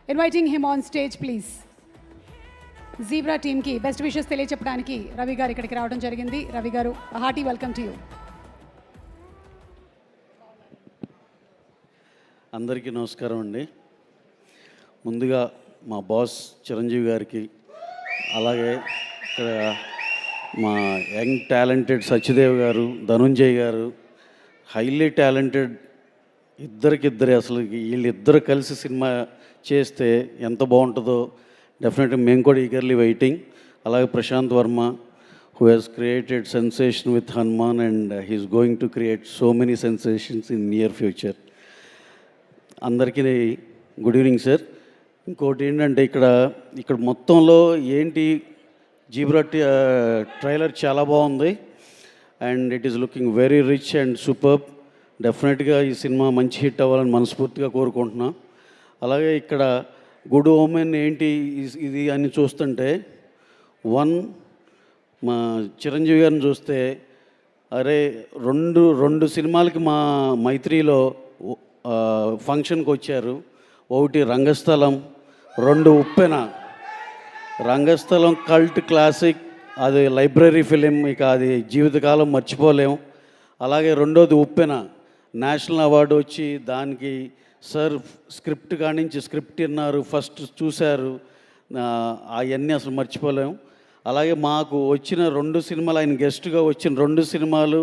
Inviting him on stage, please. Zebra టీమ్కి best wishes తెలియచెప్పడానికి Ravi గారు ఇక్కడికి రావడం జరిగింది. రవి గారు, హార్టీ వెల్కమ్ టు యూ. అందరికీ నమస్కారం అండి. ముందుగా మా బాస్ చిరంజీవి గారికి, అలాగే ఇక్కడ మా యంగ్ టాలెంటెడ్ సత్యదేవ్ గారు, ధనుంజయ్ గారు, హైలీ టాలెంటెడ్ ఇద్దరికిద్దరే. అసలు వీళ్ళిద్దరు కలిసి సినిమా చేస్తే ఎంత బాగుంటుందో డెఫినెట్గా మేము కూడా ఈగర్లీ వెయిటింగ్. అలాగే Prashanth Varma, who has created sensation with Hanuman, and he's going to create so many sensations in near future. అందరికీ గుడ్ ఈవినింగ్ సార్. ఇంకోటి ఏంటంటే ఇక్కడ మొత్తంలో ఏంటి, జీబ్రా ట్రైలర్ చాలా బాగుంది and it is looking very rich and superb. డెఫినెట్గా ఈ సినిమా మంచి హిట్ అవ్వాలని మనస్ఫూర్తిగా కోరుకుంటున్నా. అలాగే ఇక్కడ గుడ్ ఓమెన్ ఏంటి ఇది అని చూస్తుంటే, మా చిరంజీవి గారిని చూస్తే, అరే రెండు సినిమాలకి మా మైత్రిలో ఫంక్షన్కి వచ్చారు. ఒకటి రంగస్థలం, 2 ఉప్పెన. రంగస్థలం కల్ట్ క్లాసిక్, అది లైబ్రరీ ఫిలిం, ఇక అది జీవితకాలం మర్చిపోలేం. అలాగే రెండోది ఉప్పెన, నేషనల్ అవార్డు వచ్చి దానికి సార్ స్క్రిప్ట్ కానించి స్క్రిప్ట్ విన్నారు, ఫస్ట్ చూశారు, అవన్నీ అసలు మర్చిపోలేము. అలాగే మాకు వచ్చిన 2 సినిమాలు, ఆయన గెస్ట్గా వచ్చిన 2 సినిమాలు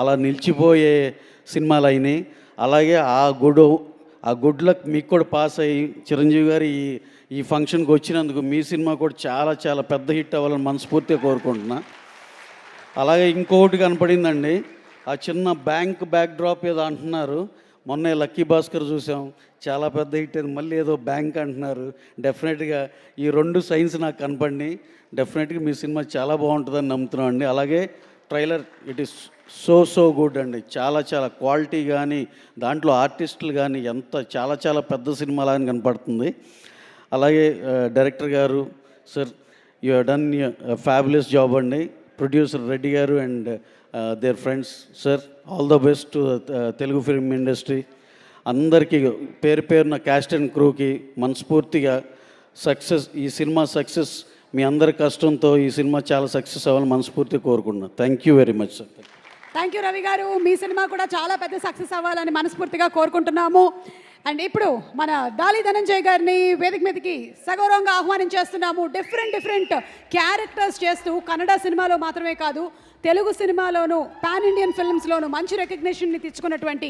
అలా నిలిచిపోయే సినిమాలు అయినాయి. అలాగే ఆ గుడ్ లక్ మీకు కూడా పాస్ అయ్యి చిరంజీవి గారు ఈ ఫంక్షన్కి వచ్చినందుకు మీ సినిమా కూడా చాలా చాలా పెద్ద హిట్ అవ్వాలని మనస్ఫూర్తిగా కోరుకుంటున్నా. అలాగే ఇంకొకటి కనపడిందండి, ఆ చిన్న బ్యాక్ డ్రాప్ ఏదో అంటున్నారు. మొన్నే లక్కీ భాస్కర్ చూసాం, చాలా పెద్ద హిట్ అయింది, మళ్ళీ ఏదో బ్యాంక్ అంటున్నారు. డెఫినెట్గా ఈ 2 సైన్స్ నాకు కనపడి డెఫినెట్గా మీ సినిమా చాలా బాగుంటుందని నమ్ముతున్నాం అండి. అలాగే trailer it is so good అండి. చాలా చాలా క్వాలిటీ కానీ, దాంట్లో ఆర్టిస్టులు కానీ చాలా చాలా పెద్ద సినిమా లాగా కనపడుతుంది. అలాగే డైరెక్టర్ గారు, sir you have done fabulous job అండి. ప్రొడ్యూసర్ రెడ్డి గారు and their friends, sir all the best to Telugu film industry. అందరికీ పేరున క్యాస్ట్ అండ్ క్రూకి మనస్ఫూర్తిగా సక్సెస్, ఈ సినిమా సక్సెస్ మీ అందరి కష్టంతో ఈ సినిమా చాలా సక్సెస్ అవ్వాలని మనస్ఫూర్తిగా కోరుకుంటున్నాను. Thank you very much sir. Thank you Ravi గారు. మీ సినిమా కూడా చాలా పెద్ద సక్సెస్ అవ్వాలని మనస్ఫూర్తిగా కోరుకుంటున్నాము. అండ్ ఇప్పుడు మన దాలి ధనంజయ్ గారిని వేదిక మీదకి సగౌరవంగా ఆహ్వానించేస్తున్నాము. డిఫరెంట్ క్యారెక్టర్స్ చేస్తూ కన్నడ సినిమాలో మాత్రమే కాదు, తెలుగు సినిమాలోనూ, పాన్ ఇండియన్ ఫిల్మ్స్లోనూ మంచి రికగ్నిషన్ని తెచ్చుకున్నటువంటి